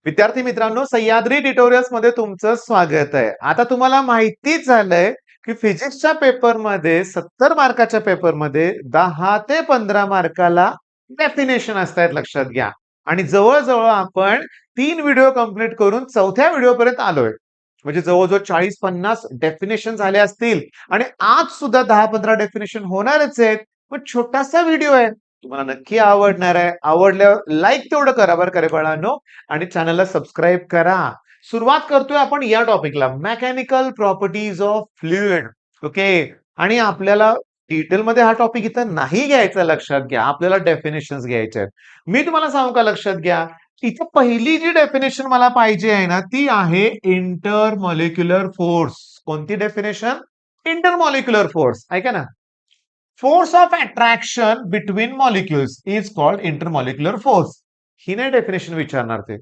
विद्यार्थी मित्रांनो, सह्याद्री ट्युटोरियल्स मध्ये तुमचं स्वागत आहे. आता तुम्हाला माहितीच झालंय की फिजिक्सच्या पेपरमध्ये 70 मार्काच्या पेपरमध्ये 10 ते 15 मार्काला डेफिनेशन असतात, लक्षात घ्या. आणि जवळजवळ आपण 3 व्हिडिओ कंप्लीट करून 4थ्या व्हिडिओ पर्यंत आलोय. म्हणजे जवळजवळ 40-50 डेफिनेशन झाले असतील आणि आज सुद्धा 10-15 डेफिनेशन होणारच आहेत. पण छोटासा व्हिडिओ आहे, तुम्हाला नक्की आवडणार आहे. आवडल्यावर लाईक तेवढं करा बरं का रे बाळांनो, आणि चॅनलला सबस्क्राईब करा. सुरुवात करतोय आपण या टॉपिकला, mechanical properties of fluid. Okay. आणि आपल्याला डिटेलमध्ये हा टॉपिक इथं नाही घ्यायचा, लक्षात घ्या. आपल्याला डेफिनेशन्स घ्यायचे आहेत. मी तुम्हाला सांगू का, लक्षात घ्या. इथं पहिली जी डेफिनेशन मला पाहिजे आहे ना, ती आहे इंटरमॉलिक्युलर फोर्स. कोणती डेफिनेशन? Intermolecular force. ऐका ना. Force of attraction between molecules is called intermolecular force. ही नाही डेफिनेशन विचारणार ते.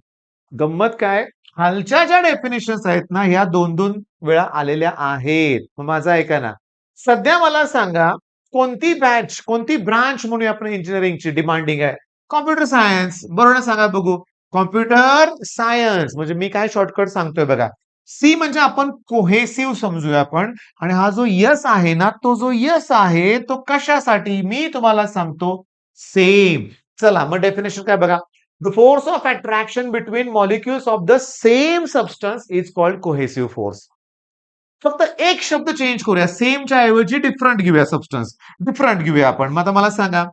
गंमत काय, खालच्या ज्या डेफिनेशन्स आहेत ना, ह्या 2-2 वेळा आलेल्या आहेत. माझं ऐका ना. सध्या मला सांगा, कोणती बॅच, कोणती ब्रांच म्हणूया आपण इंजिनिअरिंगची डिमांडिंग आहे? Computer science. बरोबर सांगा बघू. कॉम्प्युटर सायन्स म्हणजे मी काय शॉर्टकट सांगतोय बघा. सी म्हणजे आपण कोहेसिव्ह समजूया आपण. आणि हा जो यस आहे ना, तो जो यस आहे तो कशासाठी मी तुम्हाला सांगतो. सेम. चला मग डेफिनेशन काय बघा. The force of attraction between molecules of the same substance is called cohesive force. फक्त एक शब्द चेंज करूया, सेमच्या ऐवजी डिफरंट घेऊया, सबस्टन्स डिफरंट घेऊया आपण. मग आता मला सांगा,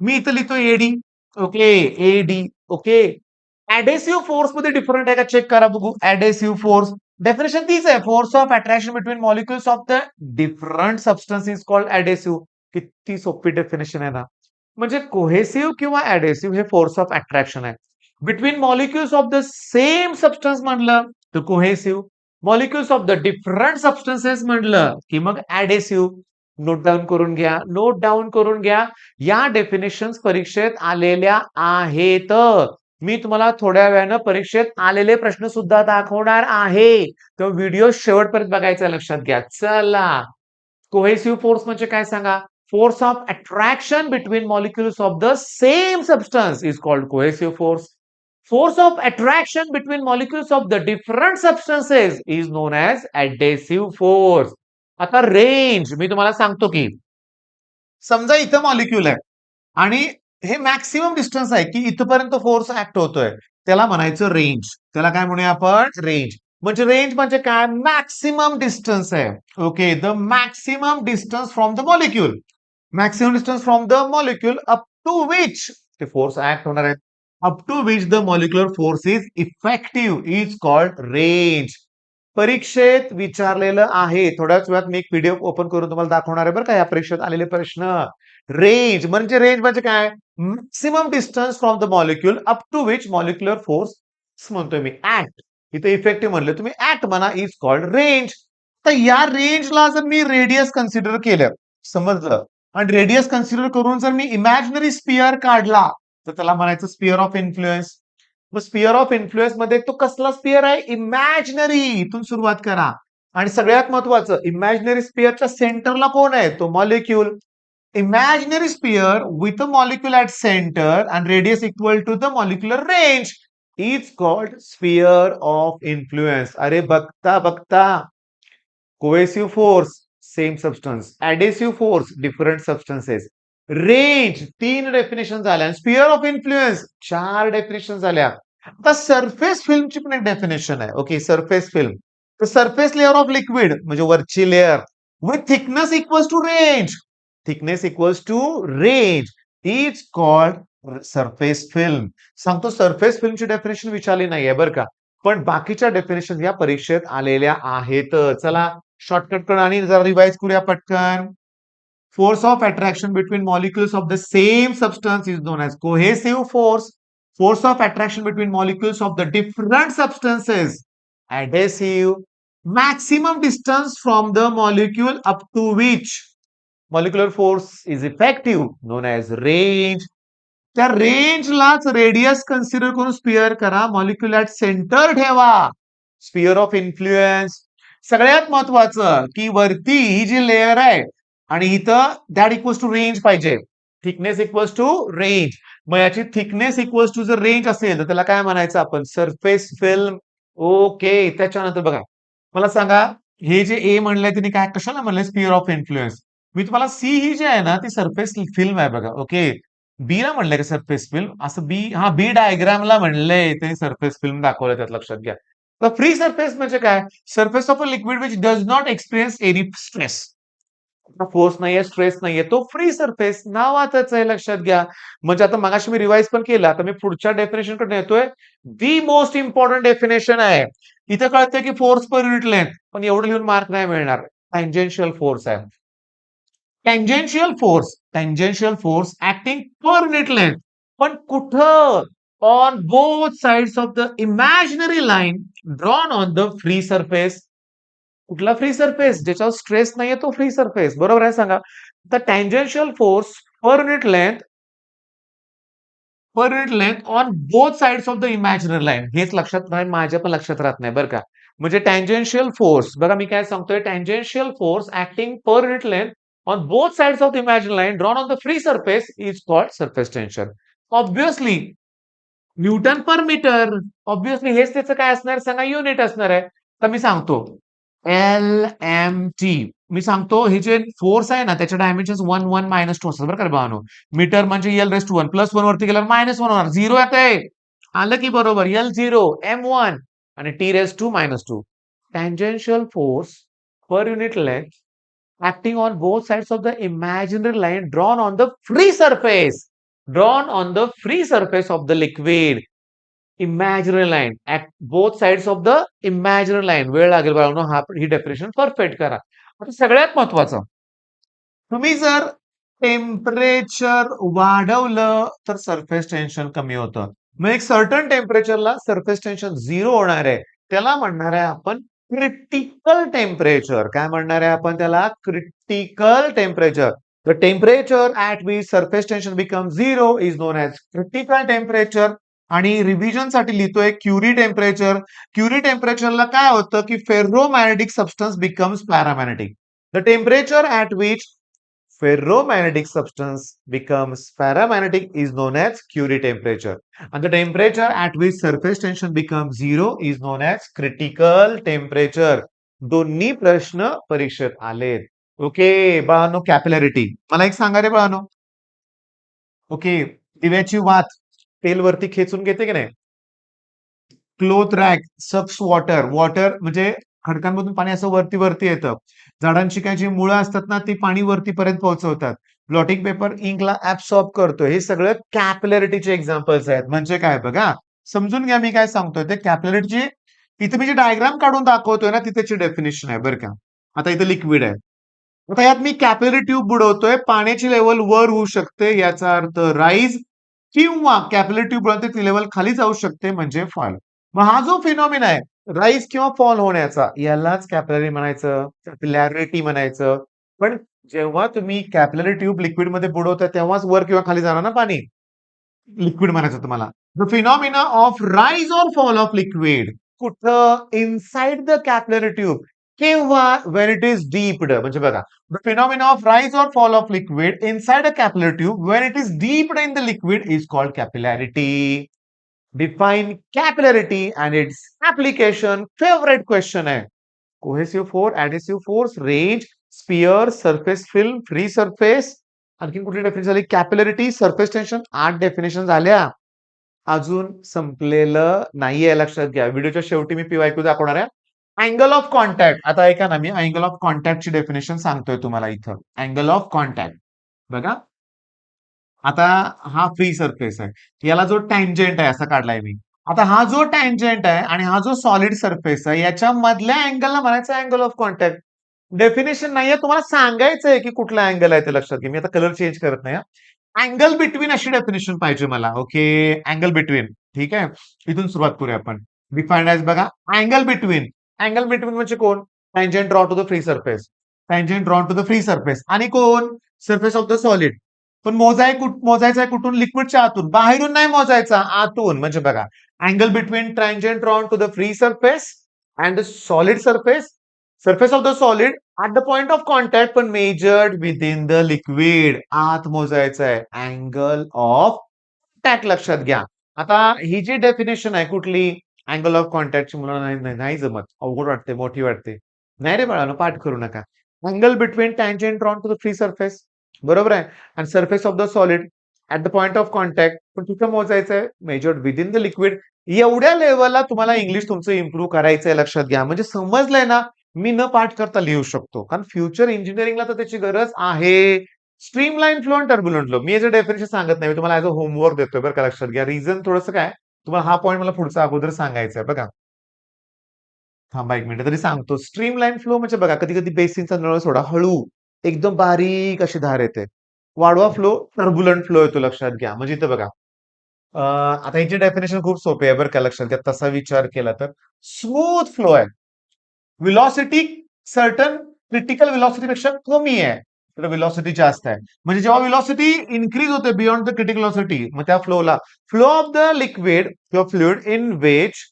मी इथं लिहितो AD. Okay, AD. Okay. Adhesive force मध्ये डिफरंट आहे का चेक करा बघू. ऍडेसिव्ह फोर्स डेफिनेशन तीच आहे. Force of attraction between molecules of the different substance is called adhesive. किती सोपी डेफिनेशन आहे ना. म्हणजे कोहेसिव्ह किंवा ऍडेसिव्ह हे फोर्स ऑफ अट्रॅक्शन आहे. Between molecules of the same substance म्हणलं तर cohesive. Molecules of the different substances म्हणलं की मग ऍडेसिव्ह. नोट डाऊन करून घ्या, नोट डाऊन करून घ्या. या डेफिनेशन परीक्षेत आलेल्या आहेत. मी तुम्हाला थोड्या वेळानं परीक्षेत आलेले प्रश्न सुद्धा दाखवणार आहे. तो व्हिडिओ शेवटपर्यंत बघायचा, लक्षात घ्या. चला, कोहेसिव्ह फोर्स म्हणजे काय सांगा. Force of attraction between molecules of the same substance is called cohesive force. Force of attraction between molecules of the different substances is known as adhesive force. आता रेंज मी तुम्हाला सांगतो की, समजा इथं मॉलिक्यूल आहे आणि हे मॅक्सिमम डिस्टन्स आहे की इथपर्यंत फोर्स ऍक्ट होतोय, त्याला म्हणायचं रेंज. त्याला काय म्हणूया आपण? रेंज. म्हणजे रेंज म्हणजे काय? मॅक्सिमम डिस्टन्स आहे. Okay, the maximum distance from the molecule. Maximum distance from the molecule up to which ते फोर्स ऍक्ट होणार आहे. up to which the molecular force is effective is called range. परीक्षेत विचारलेलं आहे. थोड्याच वेळात मी एक पीडीएफ ओपन करून तुम्हाला दाखवणार आहे बरं का या परीक्षेत आलेले प्रश्न. रेंज म्हणजे काय? Maximum distance from the molecule up to which molecular force म्हणतोय मी ऍक्ट. इथे इफेक्टिव्ह म्हणलं तुम्ही ऍक्ट म्हणा, इज कॉल्ड रेंज. तर या रेंजला जर मी रेडियस कन्सिडर केलं, समजलं, आणि रेडियस कन्सिडर करून जर मी इमॅजिनरी स्पिअर काढला तर त्याला म्हणायचं स्पिअर ऑफ इन्फ्लुएन्स. मग स्पिअर ऑफ इन्फ्लुएन्स मध्ये तो कसला स्पिअर आहे? इमॅजिनरी. इथून सुरुवात करा. आणि सगळ्यात महत्वाचं, इमॅजिनरी स्पिअरच्या सेंटरला कोण आहे? तो molecule. Imaginary sphere with a molecule at centre and radius equal to the molecular range is called sphere of influence. अरे बघता बघता, cohesive force same substance, adhesive force different substances, range 3 definition झाल्या, sphere of influence 4 definition झाल्या. आता surface फिल्मची पण एक definition आहे. Okay, surface film. तर सरफेस लेअर ऑफ लिक्विड म्हणजे वरची layer with thickness equals to range. Thickness equals to range is called surface film. सांगतो, सरफेस फिल्मची डेफिनेशन विचारली नाहीये बरं का, पण बाकीच्या डेफिनेशन या परीक्षेत आलेल्या आहेत. चला शॉर्टकट करून आणि जरा रिवाइज करूया पटकन. Force of attraction between molecules of the same substance is known as cohesive force. Force of attraction between molecules of the different substances, adhesive. Maximum distance from the molecule up to which molecular force is effective, known as range. त्या रेंजलाच radius consider करून sphere करा, molecule at centre ठेवा, sphere of influence. सगळ्यात महत्वाचं की वरती ही जी layer आहे आणि इथं दॅट इक्वल्स टू रेंज पाहिजे. Thickness equals to range. मग याची थिकनेस इक्वल्स टू जर रेंज असेल तर त्याला काय म्हणायचं आपण? Surface film. ओके. त्याच्यानंतर बघा, मला सांगा, हे जे ए म्हणलंय तिने काय कशाला म्हणलंय? Sphere of influence. मी तुम्हाला सी ही जी आहे ना ती सरफेस फिल्म आहे बघा. ओके. बी ला म्हणलंय का सरफेस फिल्म? असं बी, हा बी डायग्रामला म्हणलंय ते सरफेस फिल्म दाखवलंय, त्यात लक्षात घ्या. तर फ्री सरफेस म्हणजे काय? Surface of a liquid which does not experience any stress. Force नाहीये, स्ट्रेस नाहीये, तो फ्री सरफेस नावातच आहे, लक्षात घ्या. म्हणजे आता मगाशी मी रिवाइज पण केलं, आता मी पुढच्या डेफिनेशन कडे येतोय. दी मोस्ट इम्पॉर्टंट डेफिनेशन आहे. इथं कळतंय की फोर्स पर युनिट लेंथ, पण एवढं लिहून मार्क नाही मिळणार. टँजेन्शियल फोर्स आहे. Tangential force acting per unit length, पण कुठं? On both sides of the imaginary line drawn on the free surface. कुठला फ्री सरफेस? ज्याच्यावर स्ट्रेस नाहीये तो फ्री सरफेस. बरोबर आहे, सांगा. The tangential force per unit length on both sides of the imaginary line. हेच लक्षात नाही, माझ्या पण लक्षात राहत नाही बरं का. म्हणजे टँजेन्शियल फोर्स, बघा मी काय सांगतोय, tangential force acting per unit length on both sides of the imaginary line drawn on the free surface is called surface tension. Obviously newton per metre. Obviously हेच त्याचं काय असणार सांगा? युनिट असणार आहे. तर मी सांगतो एल एम टी. मी सांगतो हे जे फोर्स आहे ना त्याचे डायमेन्शन 1 1 -2 असतात बरं का भावानो. मीटर म्हणजे एल रेस टू 1 +1 वरती गेल्यावर -1 होणार. 0 येतंय. आलं की बरोबर. एल 0 एम 1 आणि T raise to -2. Tangential force per unit length acting on both sides of the imaginary line drawn on the free surface. Drawn on the free surface of the liquid. Imaginary line. At both sides of the imaginary line. वेळ लागेल बाळांनो, हा ही definition perfect करा. आता सगळ्यात महत्वाचं, तुम्ही जर टेम्परेचर वाढवलं तर सरफेस टेन्शन कमी होतं. मग एक सर्टन टेम्परेचरला सरफेस टेन्शन 0 होणार आहे. त्याला म्हणणार आहे आपण क्रिटिकल टेम्परेचर. काय म्हणणार आहे आपण त्याला? Critical temperature. The temperature at which surface tension become 0 is known as critical temperature. आणि रिव्हिजन साठी लिहितोय क्युरी टेम्परेचर. क्युरी टेम्परेचरला काय होतं की ferromagnetic substance becomes paramagnetic. The temperature at which ferromagnetic substance becomes paramagnetic is known as Curie temperature. And the temperature at which surface tension becomes 0 is known as critical temperature. दोन्ही प्रश्न परीक्षेत आलेत. Okay बाळांनो, कॅपिलॅरिटी मला एक सांगा रे बाळांनो. Okay, दिव्याची वात तेल वरती खेचून घेते की नाही? क्लोथ रॅक सक्स वॉटर. वॉटर म्हणजे खडकांमधून पाणी असं वरती वरती येतं. झाडांची काही जी मुळं असतात ना ती पाणी वरतीपर्यंत पोहोचवतात. ब्लॉटिंग पेपर इंकला ऍब्सॉर्ब करतो. हे सगळं कॅपिलॅरिटीचे एक्झाम्पल्स आहेत. म्हणजे काय बघा, समजून घ्या मी काय सांगतोय ते. कॅपिलॅरिटीची इथे मी जे डायग्राम काढून दाखवतोय ना ती त्याची डेफिनेशन आहे बरं का. आता इथे लिक्विड आहे. आता यात मी कॅपिलरी ट्यूब बुडवतोय. पाण्याची लेवल वर होऊ शकते, याचा अर्थ राईज, किंवा कॅपिलरी ट्यूब बुडवते ती लेवल खाली जाऊ शकते, म्हणजे फॉल. मग हा जो फिनॉमिना आहे राईज किंवा फॉल होण्याचा, यालाच कॅपिलरी म्हणायचं, कॅपिलॅरिटी म्हणायचं. पण जेव्हा तुम्ही कॅपिलरी ट्यूब लिक्विड मध्ये बुडवता तेव्हाच वर किंवा खाली जाणार ना पाणी. लिक्विड म्हणायचं तुम्हाला. The phenomena of rise or fall of liquid कुठं? इनसाइड द कॅपिलरी ट्यूब, किंवा when it is deeped. म्हणजे बघा, the phenomena of rise or fall of liquid inside a capillary tube when it is deeped in the liquid is called capillarity. Define capillarity and its application. Favorite question है. Cohesive force, adhesive force, range, sphere, surface film, free surface. आणखी कुठली definition झाली? कॅपिलॅरिटी, surface tension. 8 definition झाल्या. अजून संपलेलं नाहीये, लक्षात घ्या. व्हिडिओच्या शेवटी मी पीवायक्यू दाखवणार आहे. Angle of contact. आता ऐका ना, मी अँगल ऑफ कॉन्टॅक्टची डेफिनेशन सांगतोय तुम्हाला इथं. अँगल ऑफ कॉन्टॅक्ट बघा. आता हा फ्री सरफेस आहे, याला जो टँजेंट आहे असा काढलाय मी. आता हा जो टँजेंट आहे आणि हा जो सॉलिड सरफेस आहे याच्या मधल्या अँगलला म्हणायचं अँगल ऑफ कॉन्टॅक्ट. डेफिनेशन नाहीये, तुम्हाला सांगायचंय की कुठला अँगल आहे ते, लक्षात घ्या. मी आता कलर चेंज करत नाही. अँगल बिटवीन अशी डेफिनेशन पाहिजे मला. Okay, angle between. ठीक आहे, इथून सुरुवात करूया आपण. डिफाइंड ॲज बघा, अँगल बिटवीन. अँगल बिटवीन म्हणजे कोण? Tangent draw two the free surface. Tangent draw two the free surface. आणि कोण? Surface of the solid. पण मोजायचा आहे कुठून? लिक्विडच्या आतून. बाहेरून नाही मोजायचा, आतून. म्हणजे बघा, angle between tangent drawn to the free surface and the solid surface. Surface of the solid at the point of contact पण मेजर्ड विदिन द लिक्विड. आत मोजायचं आहे. अँगल ऑफ कॉन्टॅक्ट लक्षात घ्या. आता ही जी डेफिनेशन आहे कुठली अँगल ऑफ कॉन्टॅक्टची मुलांना नाही जमत. अवघड वाटते, मोठी वाटते. नाही रे बाळांनो, पाठ करू नका. Angle between tangent drawn to the free surface. बरोबर आहे. आणि surface of the solid at the point of contact पण तिथं मोजायचं आहे. Measured within the liquid. एवढ्या लेवलला तुम्हाला इंग्लिश तुमचं इम्प्रूव्ह करायचंय लक्षात घ्या. म्हणजे समजलंय ना, मी न पाठ करता लिहू शकतो. कारण फ्युचर इंजिनिअरिंगला तर त्याची गरज आहे. स्ट्रीमलाईन फ्लो आणि टर्ब्युलंट फ्लो. मी याचं डेफिनेशन सांगत नाही. मी तुम्हाला ऍज अ होमवर्क देतोय बरं का, लक्षात घ्या. रिझन थोडंसं काय, तुम्हाला हा पॉईंट मला पुढचा अगोदर सांगायचा आहे बघा. थांबा 1 मिनिट तरी सांगतो. स्ट्रीमलाईन फ्लो म्हणजे बघा, कधी-कधी बेसिनचा नळ सोडा, हळू, एकदम बारीक अशी धार येते. वाढवा फ्लो, टर्ब्युलंट फ्लो येतो लक्षात घ्या. म्हणजे इथं बघा, आता याची डेफिनेशन खूप सोपी आहे बरं का, लक्षात घ्या. तसा विचार केला तर स्मूथ फ्लो आहे. व्हेलॉसिटी सर्टन क्रिटिकल व्हेलॉसिटीपेक्षा कमी आहे. तर व्हेलॉसिटी जास्त आहे. म्हणजे जेव्हा व्हेलॉसिटी इन्क्रीज होते बियॉन्ड द क्रिटिकल व्हेलॉसिटी, मग त्या फ्लोला फ्लो ऑफ द लिक्विड किंवा fluid in which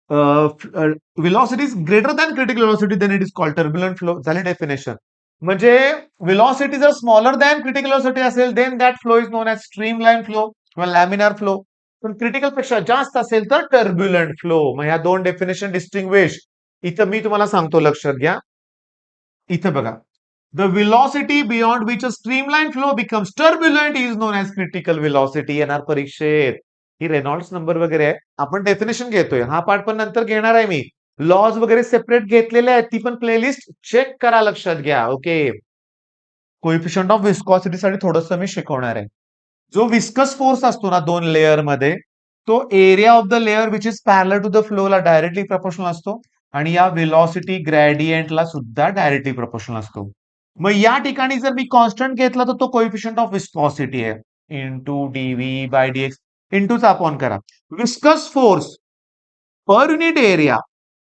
velocity is greater than critical velocity then it is called turbulent flow. झाले डेफिनेशन. म्हणजे व्हेलॉसिटी जर स्मॉलर दॅन क्रिटिकल व्हेलॉसिटी असेल then that flow is known as streamline flow किंवा laminar flow. पण critical पेक्षा जास्त असेल तर टर्ब्युलंट फ्लो. मग ह्या दोन डेफिनेशन डिस्टिंग्विश. इथं मी तुम्हाला सांगतो लक्षात घ्या. इथं बघा. The velocity beyond which a streamline flow becomes turbulent is known as critical velocity. येणार परीक्षेत. ही रेनॉल्ड्स नंबर वगैरे आहे. आपण डेफिनेशन घेतोय. हा पाठ पण नंतर घेणार आहे मी. लॉज वगैरे सेपरेट घेतलेले आहेत. ती पण प्लेलिस्ट चेक करा लक्षात घ्या. ओके. कोइफिशियंट ऑफ विस्कॉसिटीसाठी थोडंसं मी शिकवणार आहे. जो विस्कस फोर्स असतो ना 2 लेयर मध्ये, तो area of the layer which is parallel to the फ्लोला डायरेक्टली प्रपोर्शनल असतो आणि या व्हेलॉसिटी ग्रेडियंटला सुद्धा डायरेक्टली प्रपोर्शनल असतो. मग या ठिकाणी जर मी कॉन्स्टंट घेतला तर तो कोइफिशियंट ऑफ विस्कॉसिटी आहे. इंटू डीव्ही बाय डीएक्स इंटूचा अपॉन करा. Viscous force per unit area,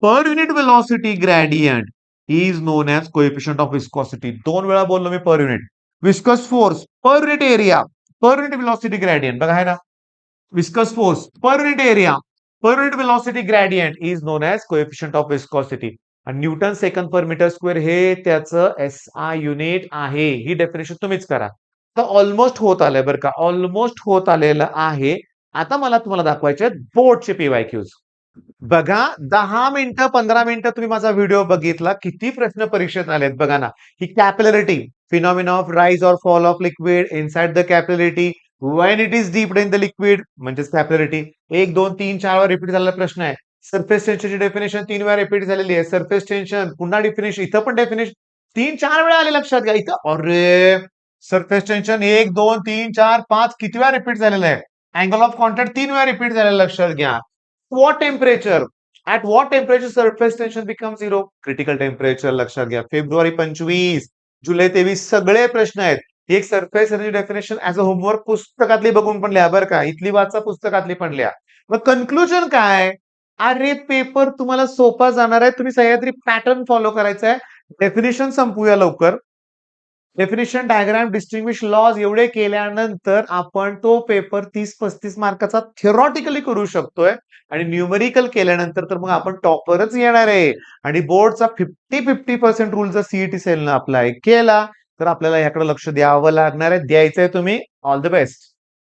per unit velocity gradient is known as coefficient of viscosity. 2 वेळा बोललो मी per unit. Viscous force per unit area per unit velocity gradient बघा आहे ना. Viscous force per unit area per unit velocity gradient is known as coefficient of viscosity. आणि newton second per metre square हे त्याचं SI unit आहे. ही definition तुम्हीच करा. तर ऑलमोस्ट होत आलंय बरं का, ऑलमोस्ट होत आलेलं आहे. आता मला तुम्हाला दाखवायचे बोर्डचे पीवायक्यूज. बघा 10 मिनिटं 15 मिनिटं तुम्ही माझा व्हिडिओ बघितला. किती प्रश्न परीक्षेत आलेत बघा ना. ही capillarity, phenomena of rise or fall of liquid inside the capillarity when it is deep in the liquid म्हणजेच कॅपिलॅरिटी. 1 2 3 4 वेळा रिपीट झालेला प्रश्न आहे. सरफेस टेन्शनची डेफिनेशन 3 वेळा रिपीट झालेली आहे. सरफेस टेन्शन पुन्हा डेफिनेशन, इथं पण डेफिनेशन 3-4 वेळा आले लक्षात घ्या. इथं अरे सरफेस टेन्शन 1 2 3 4 5 किती वेळा रिपीट झालेलं आहे. अँगल ऑफ कॉन्टॅक्ट 3 वेळा रिपीट झालेला लक्षात घ्या. what temperature at what temperature surface tension becomes zero. Critical temperature लक्षात घ्या. फेब्रुवारी 25 जुलै 23 सगळे प्रश्न आहेत. एक surface energy definition as a homework पुस्तकातली बघून पण लिहा बरं का. इथली वाचा, पुस्तकातली पण लिहा. मग कन्क्लुजन काय. अरे पेपर तुम्हाला सोपा जाणार आहे. तुम्ही सह्याद्री पॅटर्न फॉलो करायचा आहे. डेफिनेशन संपूया लवकर. डेफिनेशन डायग्राम डिस्टिंग्विश लॉज एवढे केल्यानंतर आपण तो पेपर 30-35 मार्काचा थिअरॉटिकली करू शकतोय. आणि न्यूमेरिकल केल्यानंतर तर मग आपण टॉपरच येणार आहे. आणि बोर्डचा 50-50% रूल जर सीईटी सेलनं अप्लाय केला तर आपल्याला याकडे लक्ष द्यावं लागणार आहे. द्यायचंय तुम्ही. All the best.